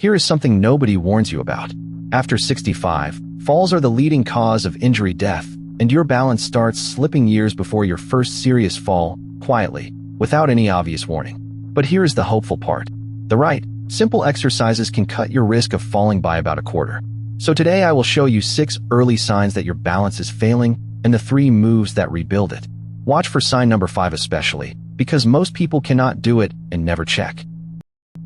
Here is something nobody warns you about. After 65, falls are the leading cause of injury death, and your balance starts slipping years before your first serious fall, quietly, without any obvious warning. But here is the hopeful part. The right, simple exercises can cut your risk of falling by about a quarter. So today I will show you 6 early signs that your balance is failing and the 3 moves that rebuild it. Watch for sign number 5 especially, because most people cannot do it and never check.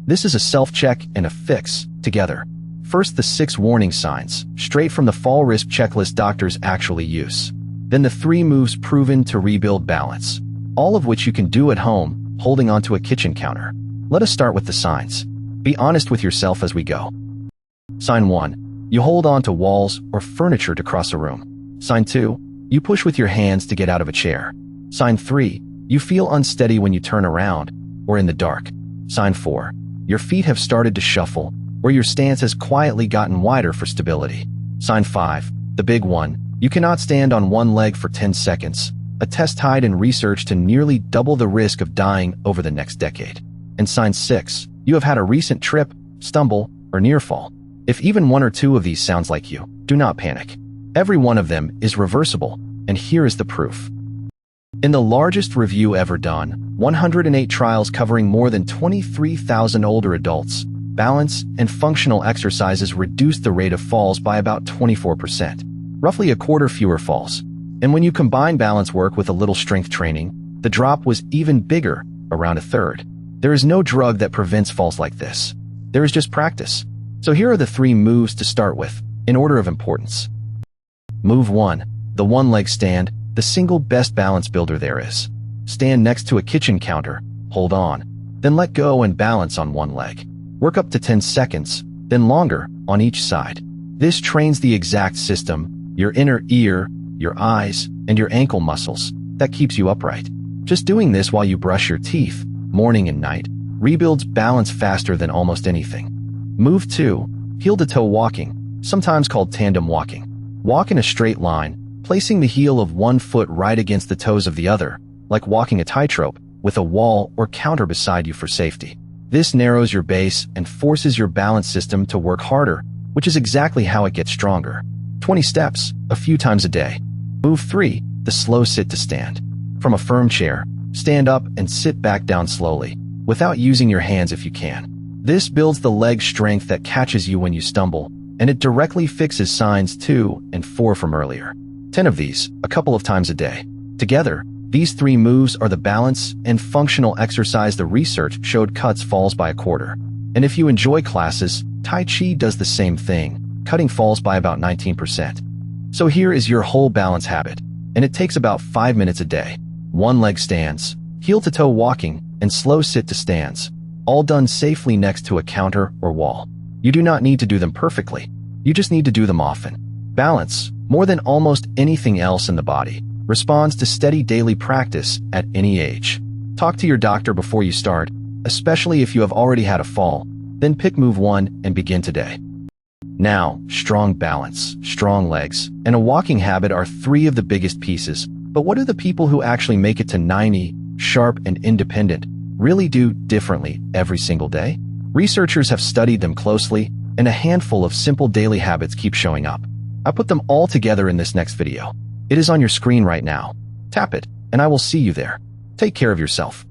This is a self-check and a fix together. First, the 6 warning signs, straight from the fall risk checklist doctors actually use. Then the 3 moves proven to rebuild balance, all of which you can do at home, holding onto a kitchen counter. Let us start with the signs. Be honest with yourself as we go. Sign 1. You hold on to walls or furniture to cross a room. Sign 2. You push with your hands to get out of a chair. Sign 3. You feel unsteady when you turn around or in the dark. Sign 4. Your feet have started to shuffle, or your stance has quietly gotten wider for stability. Sign 5. The big one. You cannot stand on one leg for 10 seconds, a test tied in research to nearly double the risk of dying over the next decade. And sign 6. You have had a recent trip, stumble, or near fall. If even 1 or 2 of these sounds like you, do not panic. Every one of them is reversible, and here is the proof. In the largest review ever done, 108 trials covering more than 23,000 older adults, balance and functional exercises reduced the rate of falls by about 24%, roughly a quarter fewer falls. And when you combine balance work with a little strength training, the drop was even bigger, around a third. There is no drug that prevents falls like this. There is just practice. So here are the 3 moves to start with, in order of importance. Move 1. The one-leg stand, the single best balance builder there is. Stand next to a kitchen counter, hold on, then let go and balance on one leg. Work up to 10 seconds, then longer, on each side. This trains the exact system, your inner ear, your eyes, and your ankle muscles, that keeps you upright. Just doing this while you brush your teeth, morning and night, rebuilds balance faster than almost anything. Move 2. Heel-to-toe walking, sometimes called tandem walking. Walk in a straight line, placing the heel of one foot right against the toes of the other, like walking a tightrope, with a wall or counter beside you for safety. This narrows your base and forces your balance system to work harder, which is exactly how it gets stronger. 20 steps, a few times a day. Move 3. The slow sit to stand. From a firm chair, stand up and sit back down slowly, without using your hands if you can. This builds the leg strength that catches you when you stumble, and it directly fixes signs 2 and 4 from earlier. 10 of these, a couple of times a day. Together, these 3 moves are the balance and functional exercise the research showed cuts falls by a quarter. And if you enjoy classes, Tai Chi does the same thing, cutting falls by about 19%. So here is your whole balance habit, and it takes about 5 minutes a day. One-leg stands, heel-to-toe walking, and slow sit to stands, all done safely next to a counter or wall. You do not need to do them perfectly. You just need to do them often. Balance, more than almost anything else in the body, responds to steady daily practice at any age. Talk to your doctor before you start, especially if you have already had a fall, then pick move 1 and begin today. Now, strong balance, strong legs, and a walking habit are 3 of the biggest pieces, but what do the people who actually make it to 90, sharp and independent, really do differently every single day? Researchers have studied them closely, and a handful of simple daily habits keep showing up. I put them all together in this next video. It is on your screen right now. Tap it, and I will see you there. Take care of yourself.